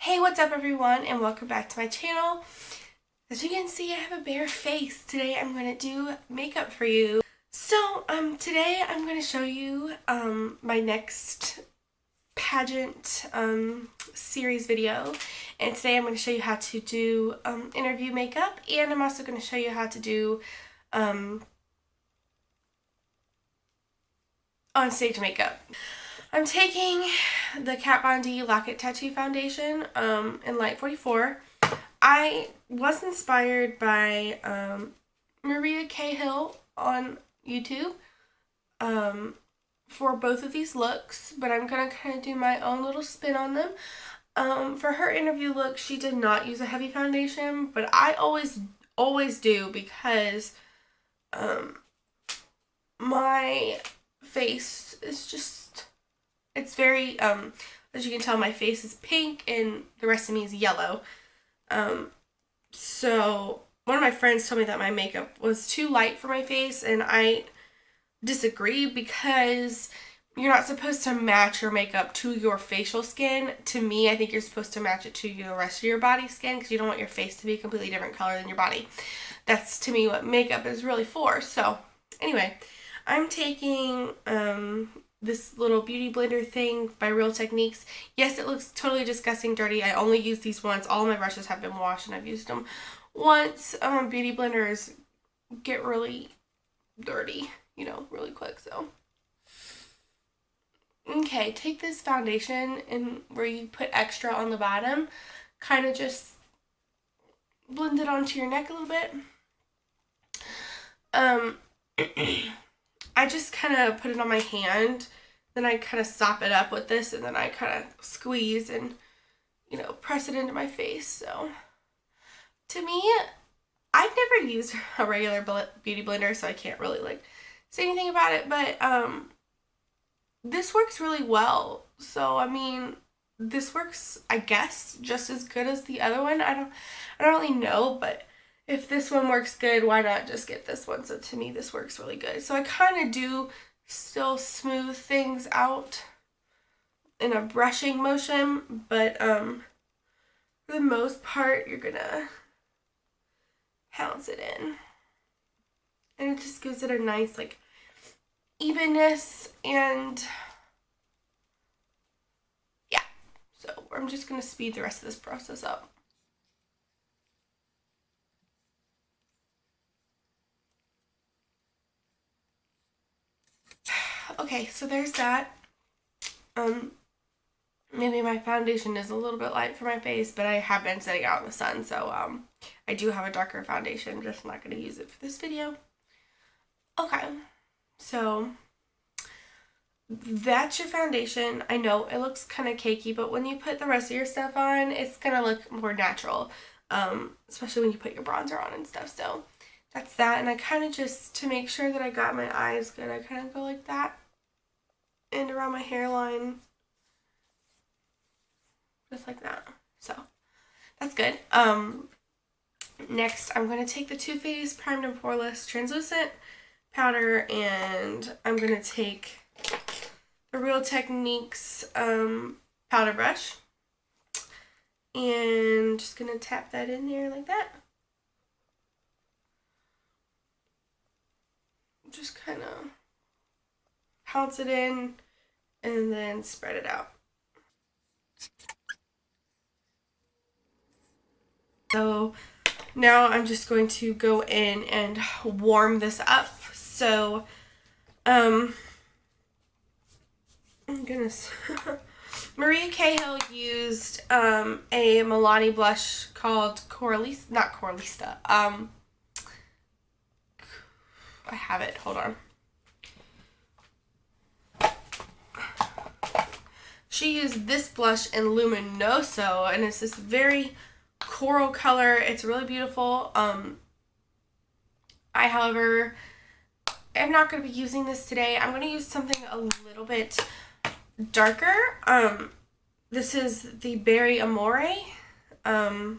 Hey, what's up everyone, and welcome back to my channel. As you can see, I have a bare face. Today I'm going to do makeup for you. So, today I'm going to show you my next pageant series video. And today I'm going to show you how to do interview makeup, and I'm also going to show you how to do on-stage makeup. I'm taking the Kat Von D Lock-It Tattoo Foundation in Light 44. I was inspired by Maria Cahill on YouTube for both of these looks, but I'm going to kind of do my own little spin on them. For her interview look, she did not use a heavy foundation, but I always do because my face is just... It's very, as you can tell, my face is pink and the rest of me is yellow. So one of my friends told me that my makeup was too light for my face, and I disagree because you're not supposed to match your makeup to your facial skin. To me, I think you're supposed to match it to the rest of your body skin because you don't want your face to be a completely different color than your body. That's, to me, what makeup is really for. So, anyway, I'm taking, this little beauty blender thing by Real Techniques. Yes, it looks totally disgusting dirty. I only use these once. All my brushes have been washed and I've used them once. Beauty blenders get really dirty, really quick, so. Okay, take this foundation and where you put extra on the bottom, kind of just blend it onto your neck a little bit. I just kind of put it on my hand, then I kind of sop it up with this, and then I kind of squeeze and, press it into my face. So, to me, I've never used a regular beauty blender, so I can't really, say anything about it, but, this works really well. So, I mean, this works, I guess, just as good as the other one. I don't really know, but if this one works good, why not just get this one? So to me, this works really good. So I kind of do still smooth things out in a brushing motion, but for the most part, you're gonna pounce it in. And it just gives it a nice, evenness, and yeah. So I'm just gonna speed the rest of this process up. Okay, so there's that. Maybe my foundation is a little bit light for my face, but I have been sitting out in the sun, so I do have a darker foundation, just not going to use it for this video. Okay, so that's your foundation. I know it looks kind of cakey, but when you put the rest of your stuff on, it's going to look more natural, especially when you put your bronzer on and stuff. So that's that, and I kind of just, to make sure that I got my eyes good, I kind of go like that and around my hairline, just like that. So that's good. Next, I'm going to take the Too Faced Primed and Poreless Translucent powder, and I'm going to take the Real Techniques powder brush, and just going to tap that in there like that. Just kind of pounce it in and then spread it out. So now I'm just going to go in and warm this up. So, oh goodness. Maria Cahill used a Milani blush called Coralista, not Coralista, I have it, hold on. She used this blush in Luminoso, and it's this very coral color. It's really beautiful. I, however, am not going to be using this today. I'm going to use something a little bit darker. This is the Berry Amore. It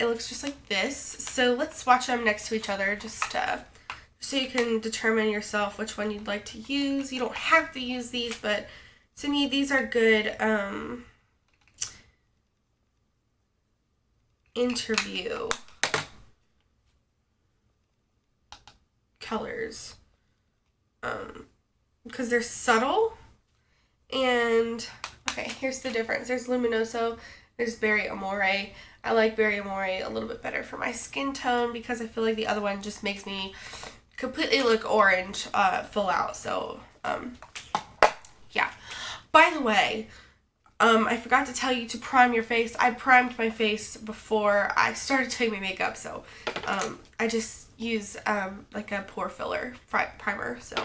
looks just like this. So let's swatch them next to each other just so you can determine yourself which one you'd like to use. You don't have to use these, but to me, these are good interview colors because they're subtle. And okay, here's the difference. There's Luminoso, there's Berry Amore. I like Berry Amore a little bit better for my skin tone because I feel like the other one just makes me completely look orange full out. So yeah. By the way, I forgot to tell you to prime your face. I primed my face before I started doing my makeup, so I just use like a pore filler primer. So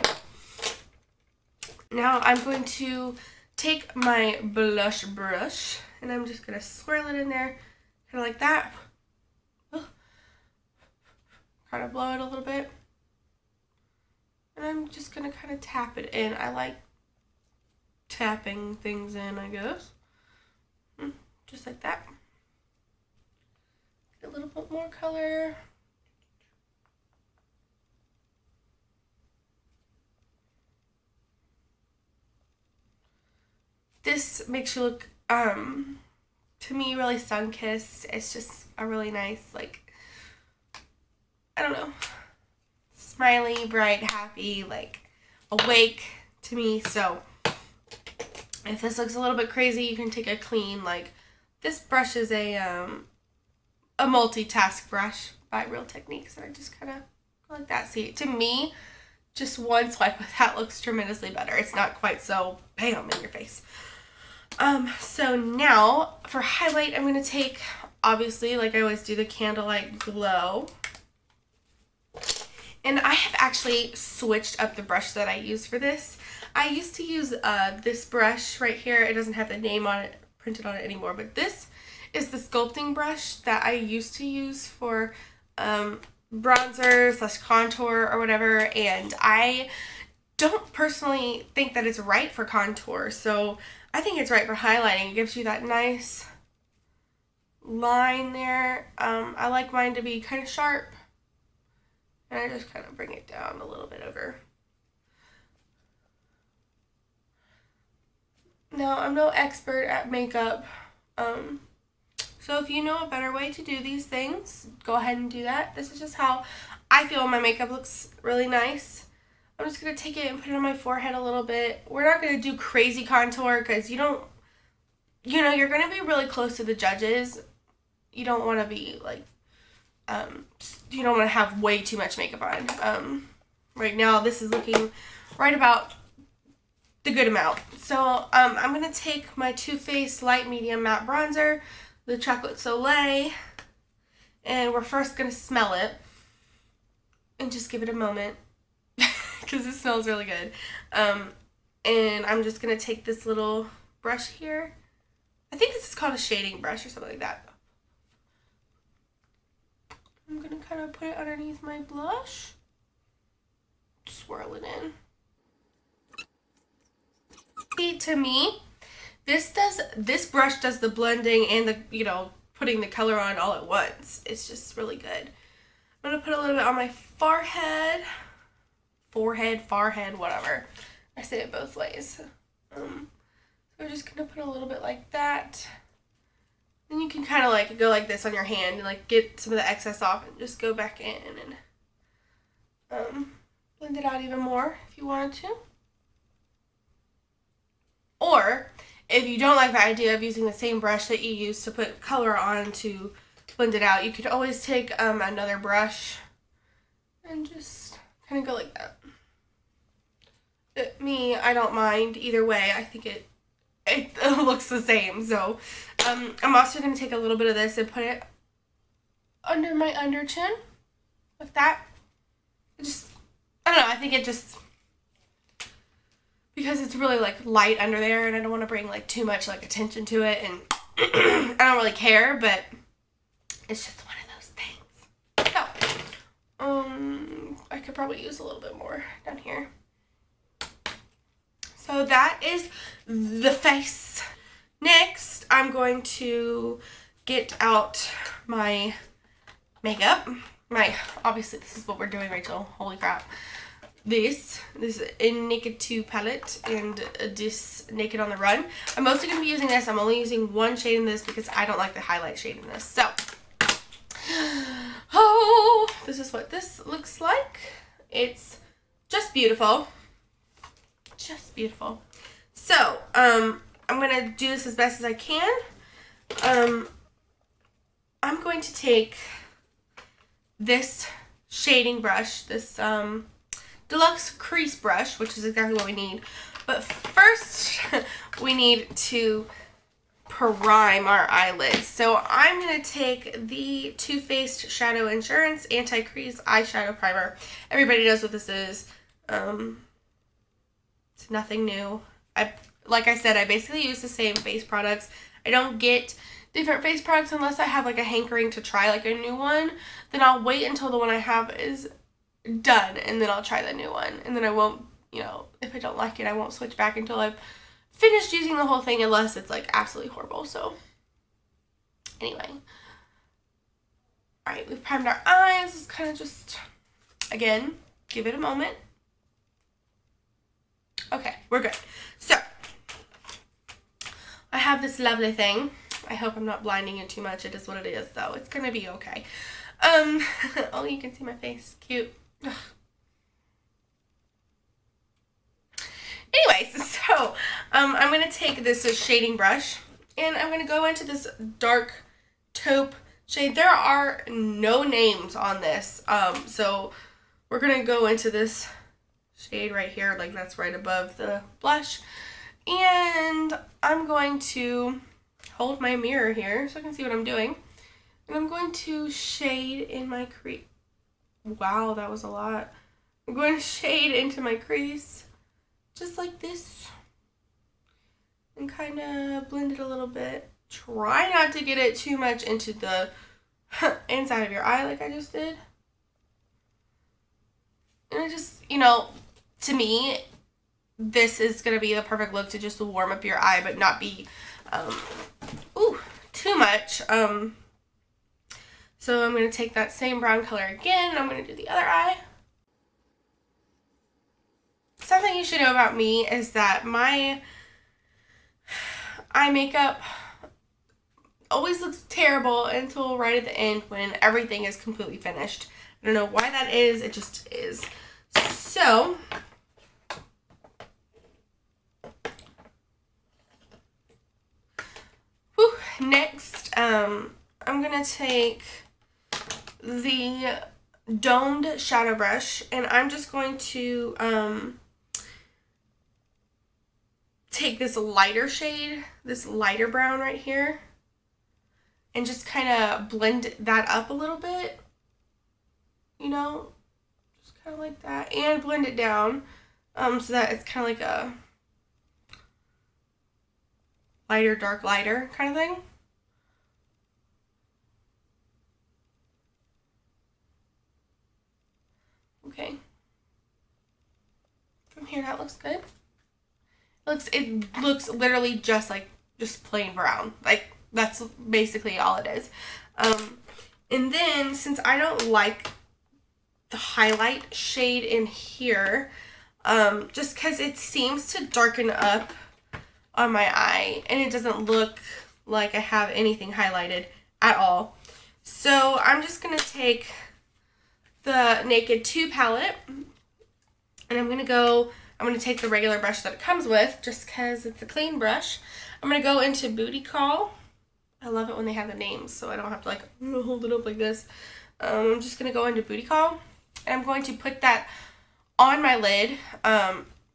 now I'm going to take my blush brush and I'm just going to swirl it in there, kind of like that. Kind of blow it a little bit. And I'm just going to kind of tap it in. I like tapping things in, I guess. Just like that. Get a little bit more color. This makes you look, to me, really sun-kissed. It's just a really nice, like, I don't know, smiley, bright, happy, like, awake to me. So if this looks a little bit crazy, you can take a clean, like, this brush is a multitask brush by Real Techniques, and I just kind of go like that. See, to me, just one swipe with that looks tremendously better. It's not quite so bam in your face. So now for highlight, I'm going to take, obviously, like I always do, the Candlelight Glow. And I have actually switched up the brush that I use for this. I used to use this brush right here. It doesn't have the name on it, printed on it anymore, but this is the sculpting brush that I used to use for bronzer / contour or whatever, and I don't personally think that it's right for contour, so I think it's right for highlighting. It gives you that nice line there. I like mine to be kind of sharp, and I just kind of bring it down a little bit over. Now, I'm no expert at makeup, so if you know a better way to do these things, go ahead and do that. This is just how I feel my makeup looks really nice. I'm just going to take it and put it on my forehead a little bit. We're not going to do crazy contour because you're going to be really close to the judges. You don't want to be like, you don't want to have way too much makeup on. Right now, this is looking right about the good amount. So I'm going to take my Too Faced Light Medium Matte Bronzer, the Chocolate Soleil, and we're first going to smell it and just give it a moment because it smells really good. And I'm just going to take this little brush here. I think this is called a shading brush or something like that. I'm going to kind of put it underneath my blush. Swirl it in. See, to me, this brush does the blending and the, putting the color on all at once. It's just really good. I'm going to put a little bit on my forehead. Forehead, whatever. I say it both ways. So we're just going to put a little bit like that. Then you can kind of like go like this on your hand and like get some of the excess off and just go back in and blend it out even more if you wanted to. Or if you don't like the idea of using the same brush that you use to put color on to blend it out, you could always take another brush and just kind of go like that. I don't mind either way. I think it looks the same. So I'm also going to take a little bit of this and put it under my under chin like that. I don't know, I think it just, because it's really like light under there and I don't want to bring like too much like attention to it, and I don't really care, but it's just one of those things. So I could probably use a little bit more down here. So that is the face. Next, I'm going to get out my makeup. Obviously this is what we're doing, Rachel. Holy crap. This is in Naked 2 palette and this Naked on the Run. I'm mostly going to be using this. I'm only using one shade in this because I don't like the highlight shade in this. So, Oh, this is what this looks like. It's just beautiful. Just beautiful. So, I'm going to do this as best as I can. I'm going to take this shading brush, this deluxe crease brush, which is exactly what we need. But first, we need to prime our eyelids. So I'm going to take the Too Faced Shadow Insurance Anti-Crease Eyeshadow Primer. Everybody knows what this is. It's nothing new. Like I said, I basically use the same face products. I don't get different face products unless I have like a hankering to try like a new one. Then I'll wait until the one I have is done, and then I'll try the new one. And then I won't, you know, if I don't like it, I won't switch back until I've finished using the whole thing, unless it's like absolutely horrible. So anyway, all right, we've primed our eyes. It's kind of just, again, give it a moment. Okay, we're good. So I have this lovely thing. I hope I'm not blinding you too much. It is what it is, though. It's gonna be okay. Oh, you can see my face. Cute. Ugh. Anyways, so I'm going to take this shading brush, and I'm going to go into this dark taupe shade. There are no names on this, so we're going to go into this shade right here, like that's right above the blush, and I'm going to hold my mirror here so I can see what I'm doing, and I'm going to shade in my crease. Wow, that was a lot. I'm going to shade into my crease just like this and kind of blend it a little bit. Try not to get it too much into the inside of your eye like I just did. And it just, you know, to me, this is going to be the perfect look to just warm up your eye but not be too much. So I'm going to take that same brown color again, and I'm going to do the other eye. Something you should know about me is that my eye makeup always looks terrible until right at the end when everything is completely finished. I don't know why that is, it just is. So, next, I'm going to take the domed shadow brush, and I'm just going to take this lighter shade, this lighter brown right here, and just kind of blend that up a little bit, you know, just kind of like that, and blend it down so that it's kind of like a lighter, dark, lighter kind of thing. Okay. From here, that looks good. It looks literally just like plain brown. Like, that's basically all it is. And then, since I don't like the highlight shade in here, just because it seems to darken up on my eye, and it doesn't look like I have anything highlighted at all. So I'm just going to take the Naked 2 palette, and I'm going to take the regular brush that it comes with, just because it's a clean brush. I'm going to go into Booty Call. I love it when they have the names, so I don't have to like hold it up like this. I'm just going to go into Booty Call, and I'm going to put that on my lid,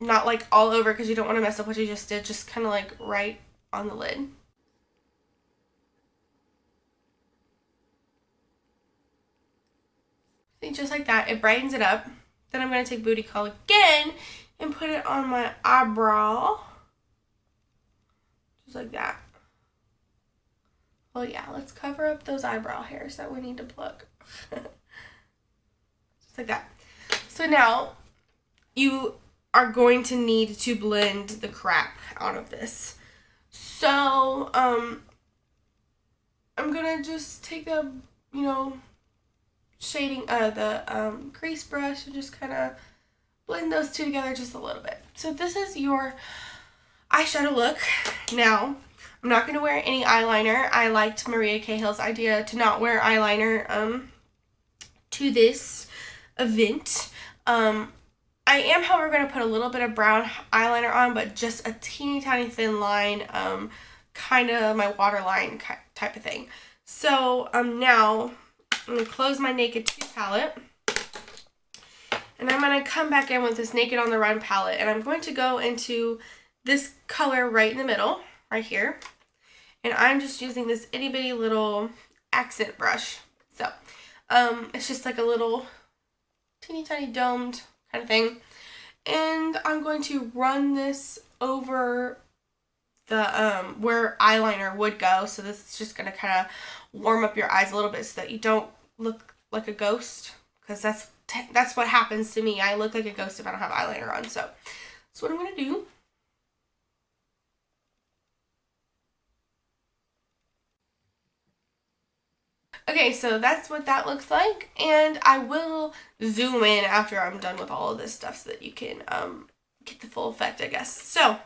not like all over because you don't want to mess up what you just did, just kind of like right on the lid. See, just like that, it brightens it up. Then I'm going to take Booty Call again and put it on my eyebrow, just like that. Well, yeah, let's cover up those eyebrow hairs that we need to pluck. Just like that. So now, you are going to need to blend the crap out of this. So, I'm going to just take the, you know, shading, the crease brush and just kind of blend those two together just a little bit. So this is your eyeshadow look. Now, I'm not going to wear any eyeliner. I liked Maria Cahill's idea to not wear eyeliner to this event. I am, however, going to put a little bit of brown eyeliner on, but just a teeny tiny thin line, kind of my waterline type of thing. So now I'm going to close my Naked 2 palette, and I'm going to come back in with this Naked on the Run palette, and I'm going to go into this color right in the middle, right here, and I'm just using this itty bitty little accent brush. So it's just like a little teeny tiny domed kind of thing, and I'm going to run this over the where eyeliner would go. So this is just going to kind of warm up your eyes a little bit so that you don't look like a ghost, because that's what happens to me. I look like a ghost if I don't have eyeliner on. So that's what I'm going to do. Okay, so that's what that looks like, and I will zoom in after I'm done with all of this stuff so that you can get the full effect, I guess. So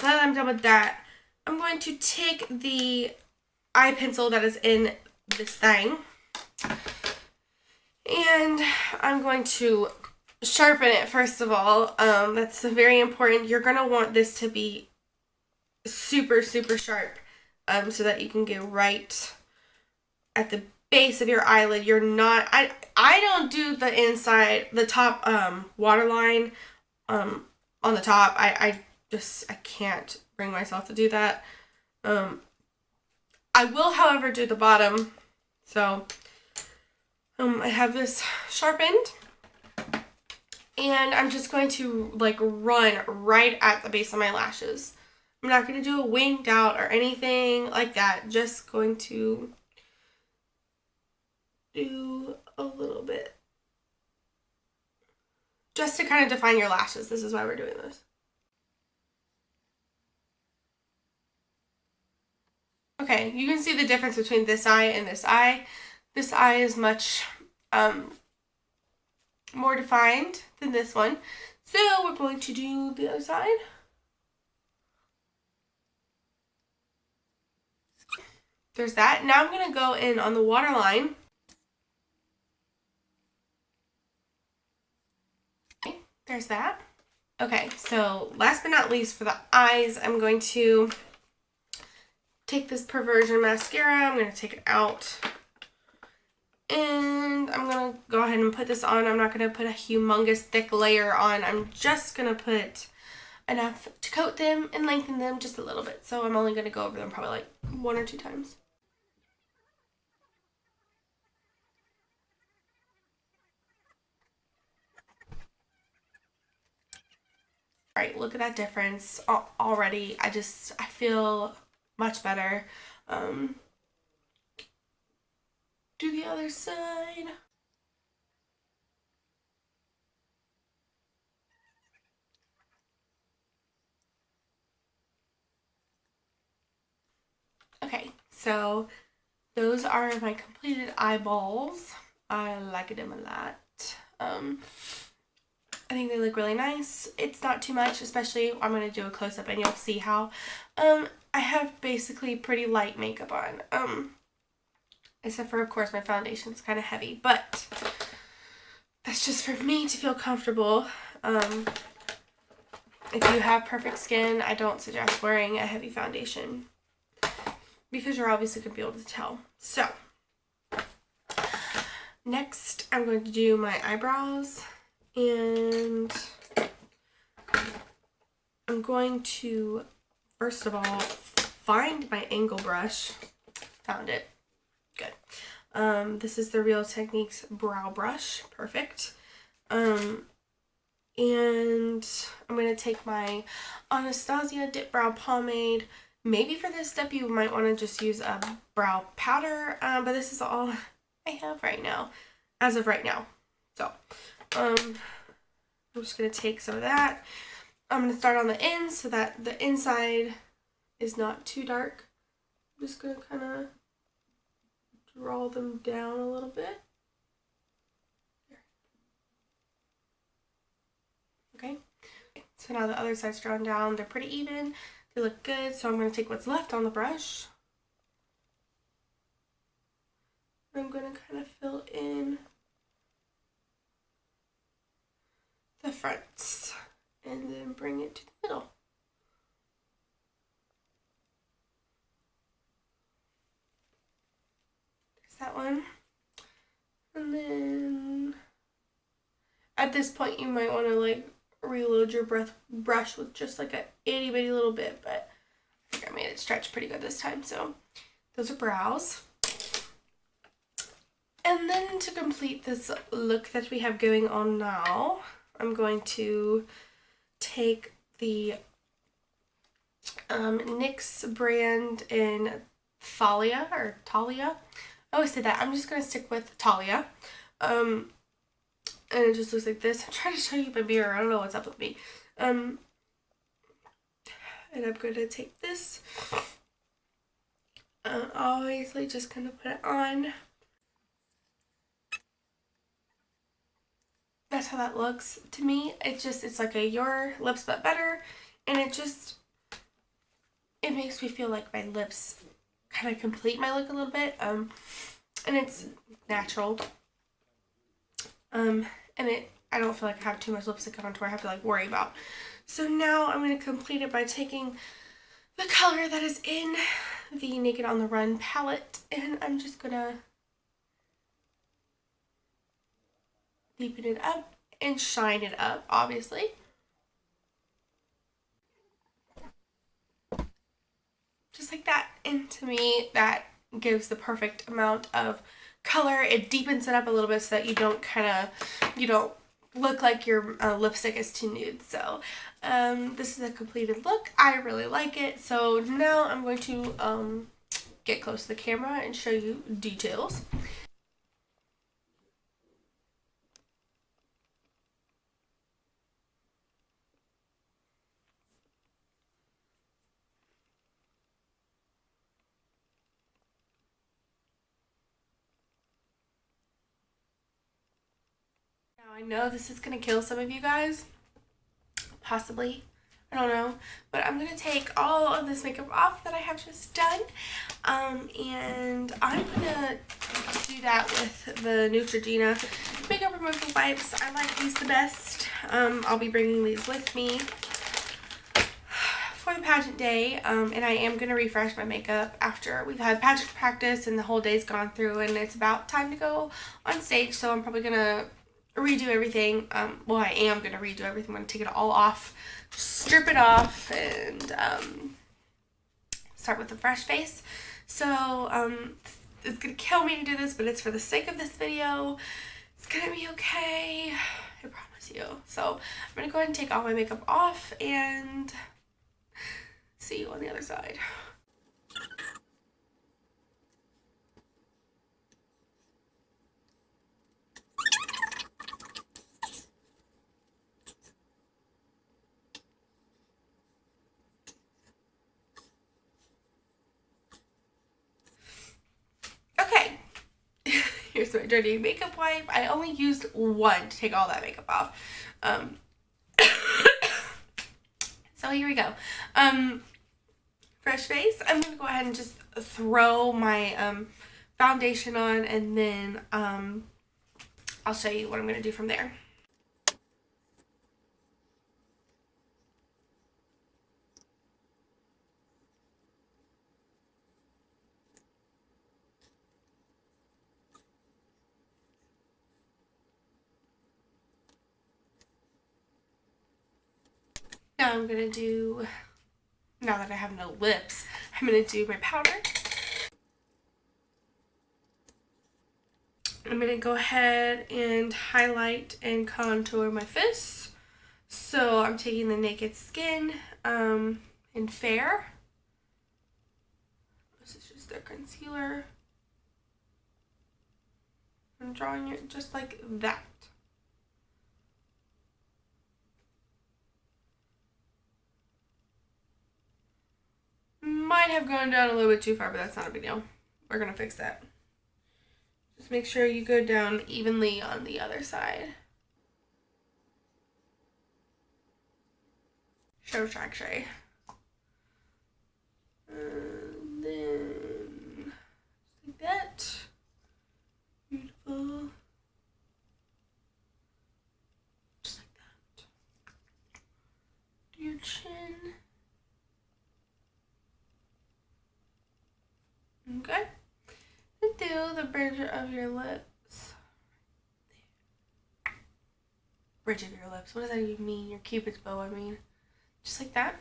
now that I'm done with that, I'm going to take the eye pencil that is in this thing, and I'm going to sharpen it first of all. That's very important. You're going to want this to be super, super sharp so that you can get right at the base of your eyelid. You're not, I don't do the inside, the top waterline on the top. I can't bring myself to do that. I will, however, do the bottom. So I have this sharpened, and I'm just going to like run right at the base of my lashes. I'm not going to do a winged out or anything like that. Just going to do a little bit just to kind of define your lashes. This is why we're doing this. Okay, you can see the difference between this eye and this eye. This eye is much more defined than this one. So we're going to do the other side. There's that. Now I'm going to go in on the waterline. Okay, there's that. Okay, so last but not least, for the eyes, I'm going to take this Perversion mascara. I'm going to take it out, and I'm going to go ahead and put this on. I'm not going to put a humongous thick layer on. I'm just going to put enough to coat them and lengthen them just a little bit. So I'm only going to go over them probably like 1 or 2 times. Right, look at that difference already. I feel much better. Do the other side. Okay, so those are my completed eyeballs. I like them a lot. I think they look really nice. It's not too much, especially I'm going to do a close-up and you'll see how I have basically pretty light makeup on. Except for, of course, my foundation's kind of heavy, but that's just for me to feel comfortable. If you have perfect skin, I don't suggest wearing a heavy foundation because you're obviously going to be able to tell. So, next I'm going to do my eyebrows, and I'm going to, first of all, find my angle brush. Found it. Good. This is the Real Techniques brow brush. Perfect. And I'm going to take my Anastasia Dip Brow Pomade. Maybe for this step you might want to just use a brow powder, but this is all I have right now, as of right now. So, I'm just going to take some of that. I'm going to start on the ends so that the inside is not too dark. I'm just going to kind of draw them down a little bit. Okay, so now the other side's drawn down. They're pretty even. They look good, so I'm going to take what's left on the brush. I'm going to kind of fill in the fronts and then bring it to the middle. There's that one. And then at this point you might want to like reload your brush with just like a itty bitty little bit, but I think I made it stretch pretty good this time. So those are brows. And then to complete this look that we have going on now, I'm going to take the NYX brand in Thalia or Talia. I always say that. I'm just going to stick with Talia. And it just looks like this. I'm trying to show you my mirror. I don't know what's up with me. And I'm going to take this. Obviously just going to put it on. That's how that looks to me. It's like a Your Lips But Better, and it makes me feel like my lips kind of complete my look a little bit, and it's natural, and I don't feel like I have too much lipstick on to where I have to like worry about. So now I'm going to complete it by taking the color that is in the Naked on the Run palette, and I'm just going to deepen it up and shine it up, obviously. Just like that. And to me, that gives the perfect amount of color. It deepens it up a little bit so that you don't look like your lipstick is too nude. So this is a completed look. I really like it. So now I'm going to get close to the camera and show you details. Now I know this is going to kill some of you guys, possibly, I don't know, but I'm going to take all of this makeup off that I have just done, and I'm going to do that with the Neutrogena makeup removal wipes. I like these the best. I'll be bringing these with me for the pageant day, and I am going to refresh my makeup after we've had pageant practice and the whole day's gone through and it's about time to go on stage, so I'm probably going to redo everything. Well, I am going to redo everything. I'm going to take it all off, strip it off, and start with a fresh face. So it's going to kill me to do this, but it's for the sake of this video. It's going to be okay, I promise you. So I'm going to go ahead and take all my makeup off and see you on the other side. Here's my dirty makeup wipe. I only used one to take all that makeup off. So here we go. Fresh face. I'm going to go ahead and just throw my foundation on, and then I'll show you what I'm going to do from there. Now I'm going to do, now that I have no lips, I'm going to do my powder. I'm going to go ahead and highlight and contour my face. So I'm taking the Naked Skin in Fair. This is just their concealer. I'm drawing it just like that. Might have gone down a little bit too far, but that's not a big deal. We're going to fix that. Just make sure you go down evenly on the other side. Show track tray. And then like that. Beautiful. Just like that. Do your chin. Okay. And do the bridge of your lips. Bridge of your lips. What does that even mean? Your cupid's bow, I mean. Just like that.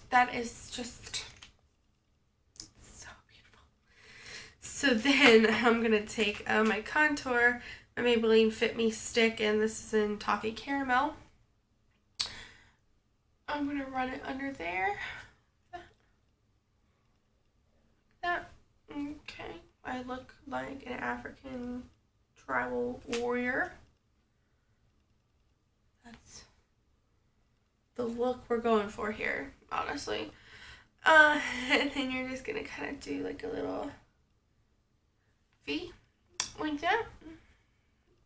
That is just so beautiful. So then I'm going to take my contour, my Maybelline Fit Me stick, and this is in Toffee Caramel. I'm going to run it under there. That. Okay. I look like an African tribal warrior. That's the look we're going for here, honestly. And then you're just gonna kind of do like a little V, like that.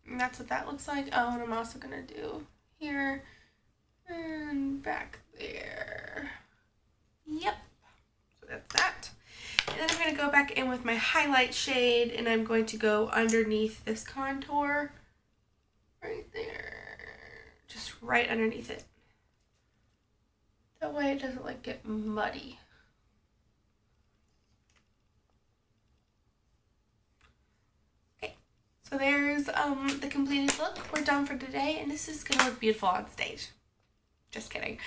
And that's what that looks like. Oh, and I'm also gonna do here and back there. Yep. So that's that. And then I'm going to go back in with my highlight shade, and I'm going to go underneath this contour. Right there. Just right underneath it. That way it doesn't like get muddy. Okay. So there's the completed look. We're done for today, and this is going to look beautiful on stage. Just kidding.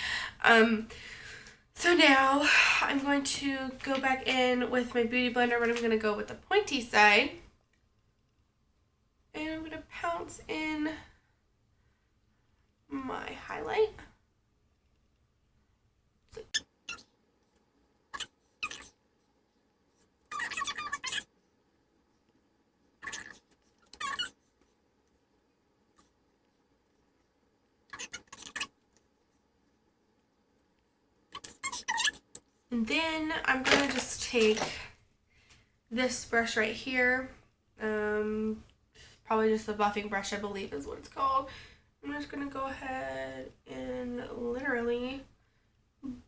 So now I'm going to go back in with my Beauty Blender, but I'm going to go with the pointy side. And I'm going to pounce in my highlight. And then I'm going to just take this brush right here, probably just the buffing brush, I believe is what it's called. I'm just going to go ahead and literally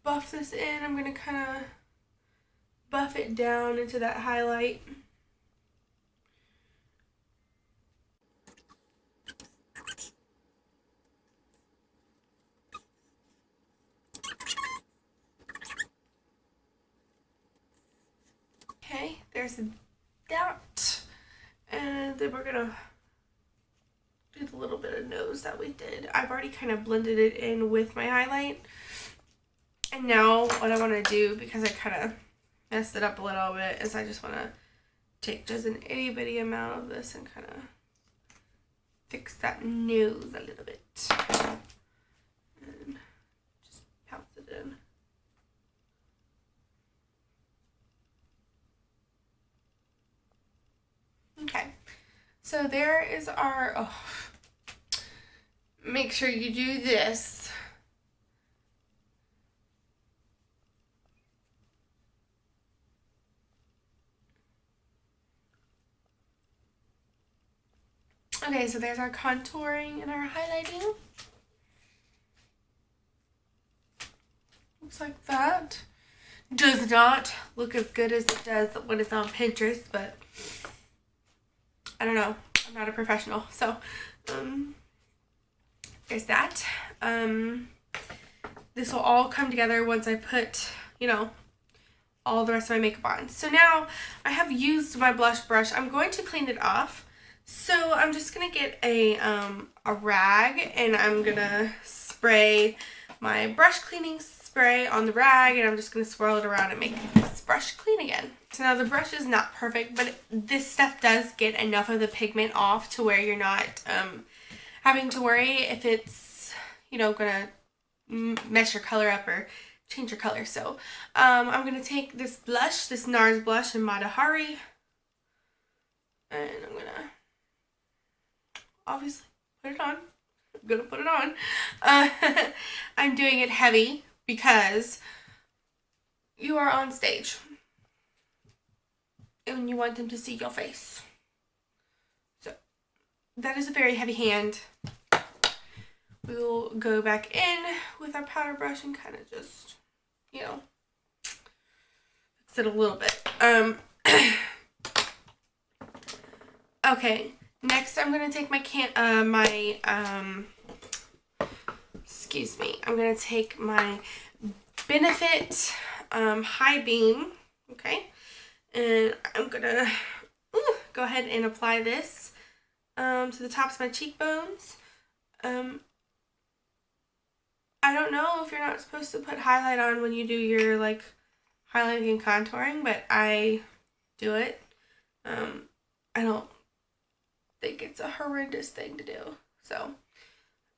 buff this in. I'm going to kind of buff it down into that highlight. Okay, there's that. And then we're gonna do the little bit of nose that we did. I've already kind of blended it in with my highlight. And now what I want to do, because I kind of messed it up a little bit, is I just want to take just an itty bitty amount of this and kind of fix that nose a little bit. And just pounce it in. Okay, so there is our, oh, make sure you do this. Okay, so there's our contouring and our highlighting. Looks like that. Does not look as good as it does when it's on Pinterest, but I don't know. I'm not a professional, so there's that. This will all come together once I put, you know, all the rest of my makeup on. So now I have used my blush brush. I'm going to clean it off. So I'm just gonna get a rag, and I'm gonna spray my brush cleaning spray on the rag, and I'm just gonna swirl it around and make this brush clean again. So now the brush is not perfect, but this stuff does get enough of the pigment off to where you're not having to worry if it's, you know, gonna mess your color up or change your color. So I'm gonna take this blush, this NARS blush in Matahari, and I'm gonna obviously put it on. I'm gonna put it on. I'm doing it heavy because you are on stage and you want them to see your face. So that is a very heavy hand. We will go back in with our powder brush and kind of just, you know, said a little bit. Okay, next I'm gonna take my excuse me, I'm gonna take my Benefit High Beam, okay, and I'm gonna go ahead and apply this to the tops of my cheekbones. I don't know if you're not supposed to put highlight on when you do your like highlighting and contouring, but I do it. I don't think it's a horrendous thing to do. So,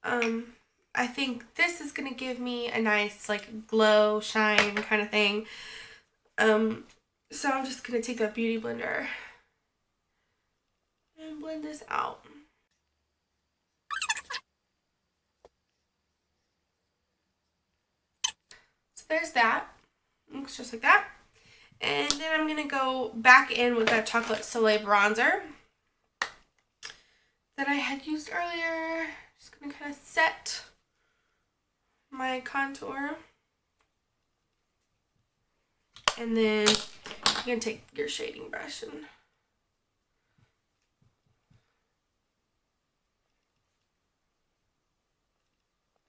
I think this is going to give me a nice like glow, shine kind of thing. So I'm just going to take that beauty blender and blend this out. So there's that. Looks just like that. And then I'm going to go back in with that Chocolate Soleil bronzer that I had used earlier. Just going to kind of set my contour. And then you're going to take your shading brush and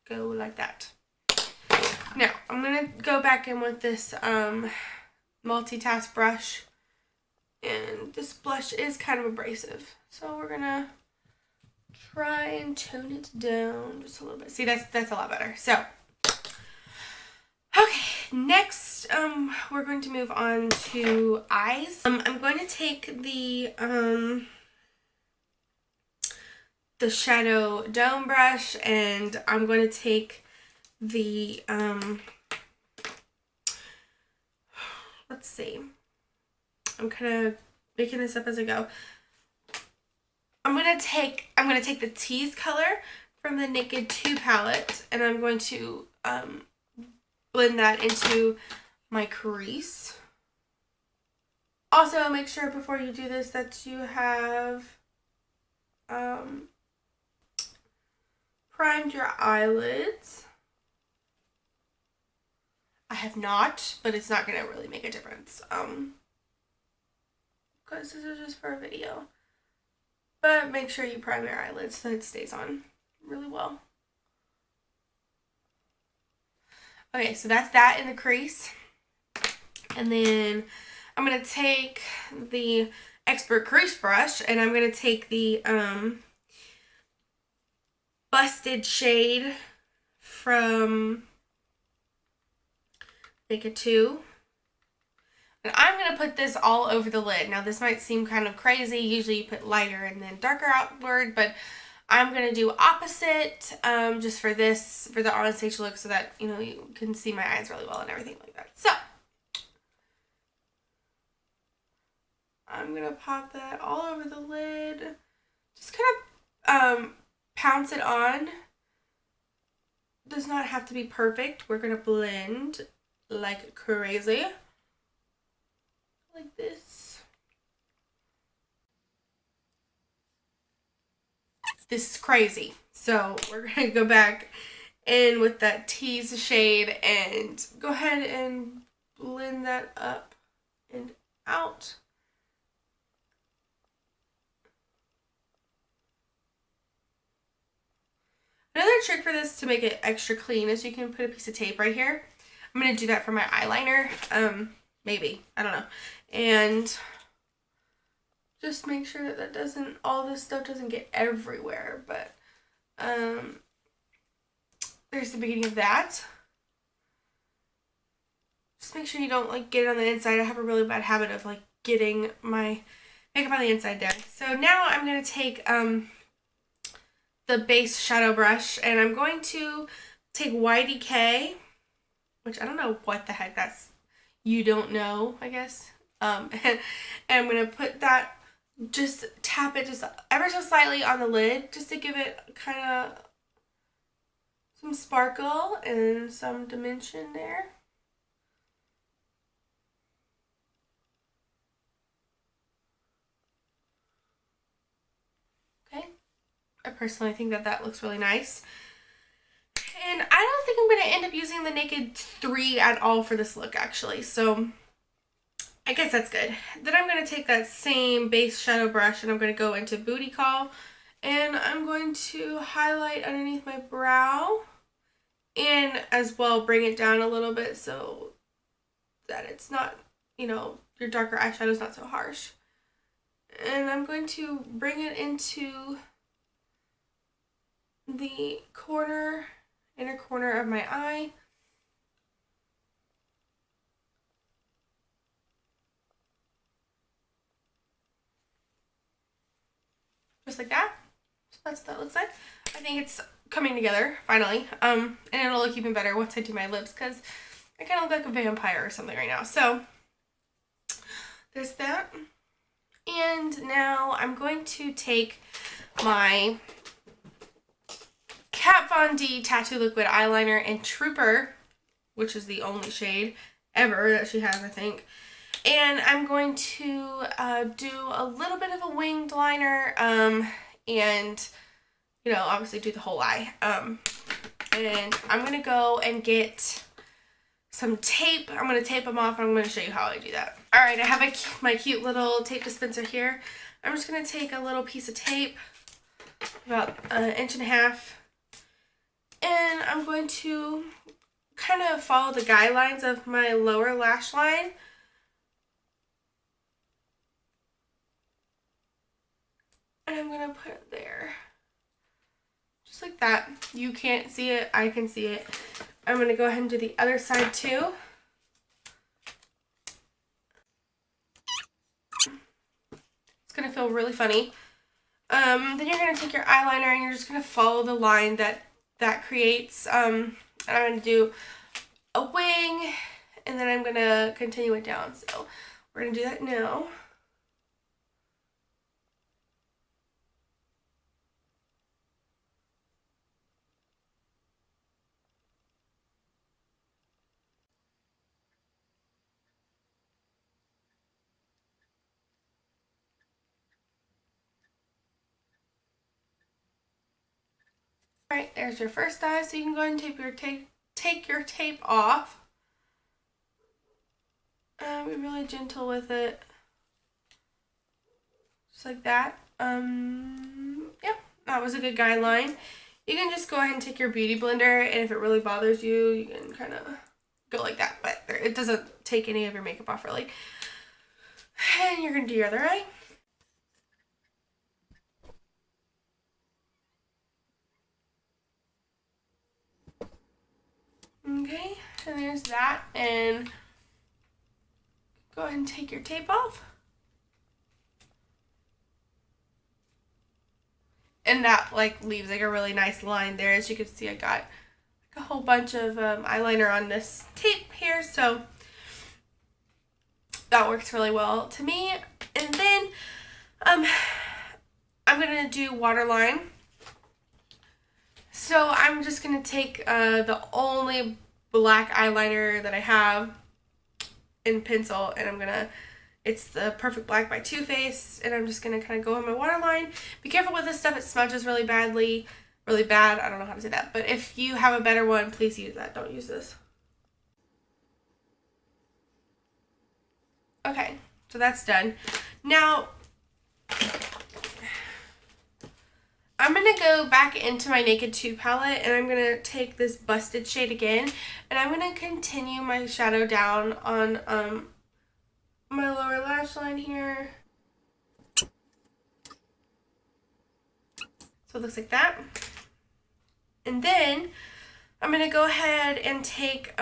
go like that. Now, I'm going to go back in with this multitask brush, and this blush is kind of abrasive, so we're going to try and tone it down just a little bit. See, that's a lot better. So, okay, next, we're going to move on to eyes. I'm going to take the shadow dome brush, and I'm going to take the let's see, I'm kind of making this up as I go. I'm gonna take the Tease color from the Naked 2 palette, and I'm going to blend that into my crease. Also, make sure before you do this that you have primed your eyelids. I have not, but it's not going to really make a difference, because this is just for a video. But make sure you prime your eyelids so it stays on really well. Okay, so that's that in the crease. And then I'm going to take the Expert Crease Brush, and I'm going to take the Busted shade from Naked 2. And I'm going to put this all over the lid. Now, this might seem kind of crazy. Usually you put lighter and then darker outward, but I'm going to do opposite just for this, for the Onstage look, so that, you know, you can see my eyes really well and everything like that. So, I'm going to pop that all over the lid. Just kind of pounce it on. Does not have to be perfect. We're going to blend like crazy. Like this. This is crazy. So we're going to go back in with that Tease shade and go ahead and blend that up and out. Another trick for this to make it extra clean is you can put a piece of tape right here. I'm going to do that for my eyeliner. Maybe. I don't know. And just make sure that doesn't, all this stuff doesn't get everywhere. But there's the beginning of that. Just make sure you don't like get it on the inside. I have a really bad habit of like getting my makeup on the inside there. So now I'm going to take the base shadow brush, and I'm going to take YDK, which I don't know what the heck that's, you don't know, I guess. And I'm going to put that, just tap it just ever so slightly on the lid, just to give it kind of some sparkle and some dimension there. Okay. I personally think that that looks really nice. And I don't think I'm going to end up using the Naked 3 at all for this look, actually. So I guess that's good. Then I'm going to take that same base shadow brush and I'm going to go into Booty Call. And I'm going to highlight underneath my brow. And as well bring it down a little bit so that it's not, you know, your darker eyeshadow is not so harsh. And I'm going to bring it into the inner corner of my eye. Just like that. So that's what that looks like. I think it's coming together finally. And it'll look even better once I do my lips because I kind of look like a vampire or something right now. So there's that. And now I'm going to take my Kat Von D Tattoo Liquid Eyeliner in Trooper, which is the only shade ever that she has, I think. And I'm going to do a little bit of a winged liner and, you know, obviously do the whole eye. And I'm going to go and get some tape. I'm going to tape them off and I'm going to show you how I do that. Alright, I have my cute little tape dispenser here. I'm just going to take a little piece of tape, about 1.5 inches, and I'm going to kind of follow the guidelines of my lower lash line. And I'm going to put it there. Just like that. You can't see it, I can see it. I'm going to go ahead and do the other side too. It's going to feel really funny. Then you're going to take your eyeliner and you're just going to follow the line that creates. And I'm going to do a wing and then I'm going to continue it down. So we're going to do that now. Alright, there's your first eye, so you can go ahead and take your tape off. Be really gentle with it. Just like that. Yeah, that was a good guideline. You can just go ahead and take your beauty blender, and if it really bothers you, you can kind of go like that, but it doesn't take any of your makeup off really. And you're going to do your other eye. Okay, and there's that, and go ahead and take your tape off. And that like leaves like a really nice line there. As you can see, I got like a whole bunch of eyeliner on this tape here, so that works really well to me. And then I'm gonna do waterline. So I'm just gonna take the only black eyeliner that I have in pencil, and it's the Perfect Black by Too Faced, and I'm just gonna kind of go on my waterline. Be careful with this stuff; it smudges really badly, really bad. I don't know how to say that, but if you have a better one, please use that. Don't use this. Okay, so that's done. Now I'm going to go back into my Naked 2 palette and I'm going to take this Busted shade again and I'm going to continue my shadow down on my lower lash line here. So it looks like that. And then I'm going to go ahead and take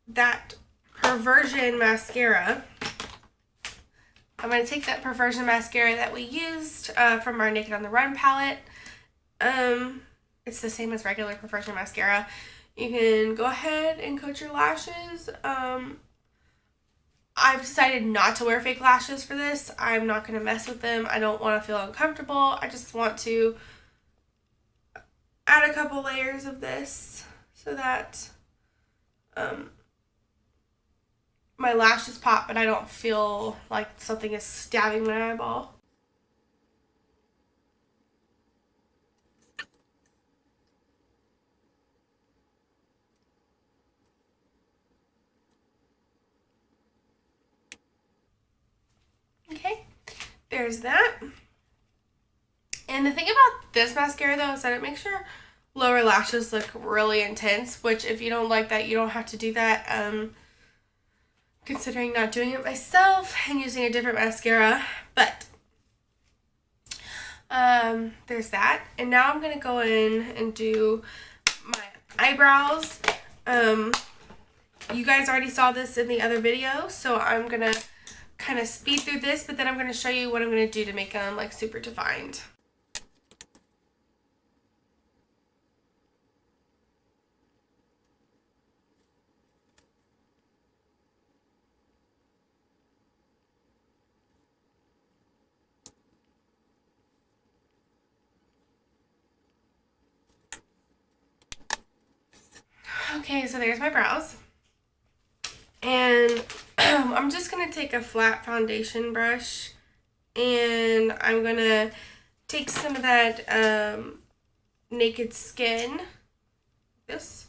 that Perversion mascara. I'm going to take that Perversion mascara that we used from our Naked on the Run palette. It's the same as regular Perversion mascara. You can go ahead and coat your lashes. I've decided not to wear fake lashes for this. I'm not going to mess with them. I don't want to feel uncomfortable. I just want to add a couple layers of this so that my lashes pop, but I don't feel like something is stabbing my eyeball. there's that. And the thing about this mascara though is that it makes your lower lashes look really intense, which if you don't like that, you don't have to do that. Considering not doing it myself and using a different mascara, but there's that. And now I'm gonna go in and do my eyebrows. You guys already saw this in the other video, so I'm gonna kind of speed through this, but then I'm gonna show you what I'm gonna do to make them like super defined. Okay, so there's my brows. And I'm just going to take a flat foundation brush and I'm going to take some of that Naked Skin, this,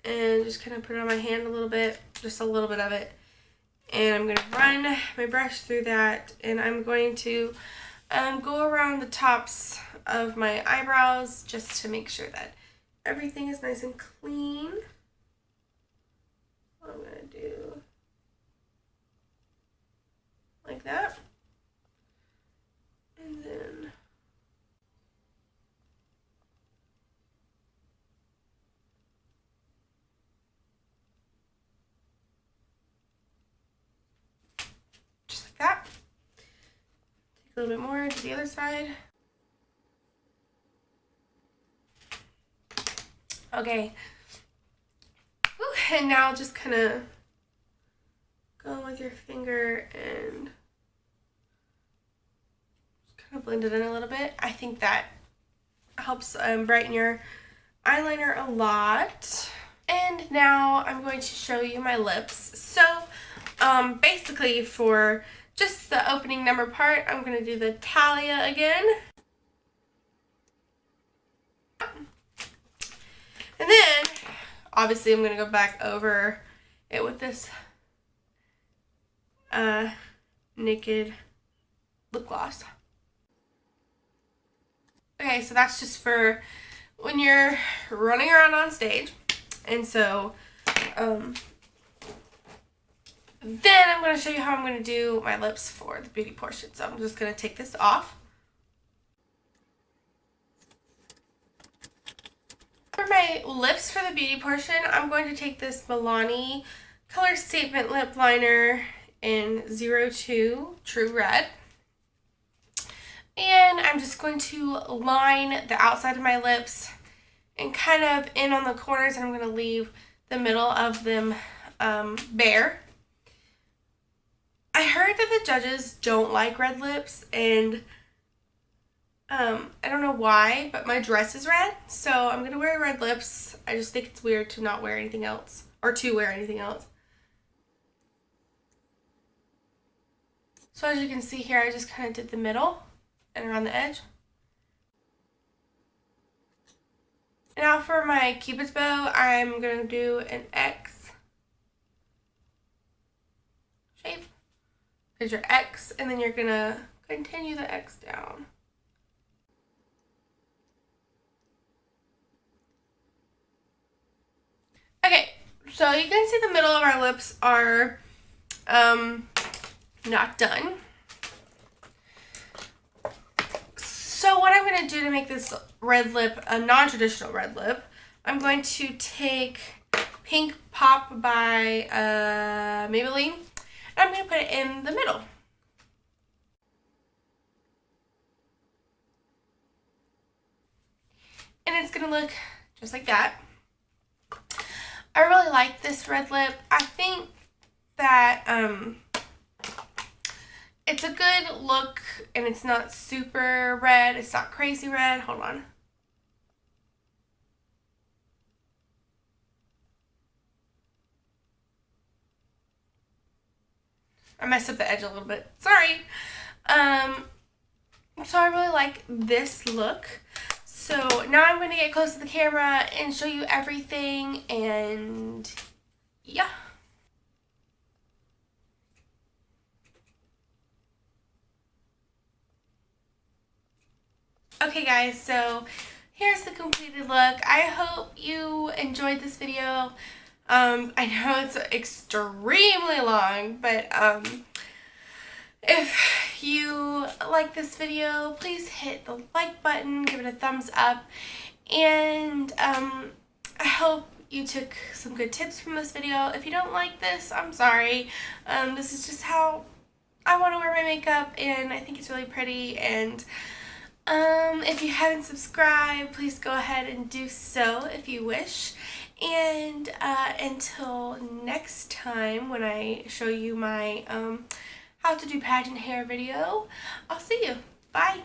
and just kind of put it on my hand a little bit, just a little bit of it. And I'm going to run my brush through that, and I'm going to go around the tops of my eyebrows just to make sure that everything is nice and clean. I'm going to do like that. And then just like that. Take a little bit more to the other side. Okay. Ooh, and now just kind of go with your finger and kind of blend it in a little bit. I think that helps brighten your eyeliner a lot. And now I'm going to show you my lips. So basically for just the opening number part, I'm going to do the Talia again. And then, obviously, I'm going to go back over it with this Naked lip gloss. Okay, so that's just for when you're running around on stage. And so, then I'm going to show you how I'm going to do my lips for the beauty portion. So I'm just going to take this off. For my lips for the beauty portion, I'm going to take this Milani Color Statement Lip Liner in 02 True Red. And I'm just going to line the outside of my lips and kind of in on the corners, and I'm going to leave the middle of them bare. I heard that the judges don't like red lips, and I don't know why, but my dress is red, so I'm going to wear red lips. I just think it's weird to not wear anything else, or to wear anything else. So as you can see here, I just kind of did the middle and around the edge. Now for my Cupid's bow, I'm going to do an X shape. There's your X, and then you're going to continue the X down. Okay, so you can see the middle of our lips are not done. So what I'm going to do to make this red lip a non-traditional red lip, I'm going to take Pink Pop by Maybelline, and I'm going to put it in the middle. And it's going to look just like that. I really like this red lip. I think that it's a good look, and it's not super red. It's not crazy red. Hold on. I messed up the edge a little bit. Sorry. So I really like this look. So now I'm going to get close to the camera and show you everything, and yeah. Okay guys, so here's the completed look. I hope you enjoyed this video. I know it's extremely long, but if you like this video, please hit the like button, give it a thumbs up, and I hope you took some good tips from this video. If you don't like this, I'm sorry. This is just how I want to wear my makeup, and I think it's really pretty. And if you haven't subscribed, please go ahead and do so if you wish. And until next time when I show you my how to do pageant hair video, I'll see you. Bye.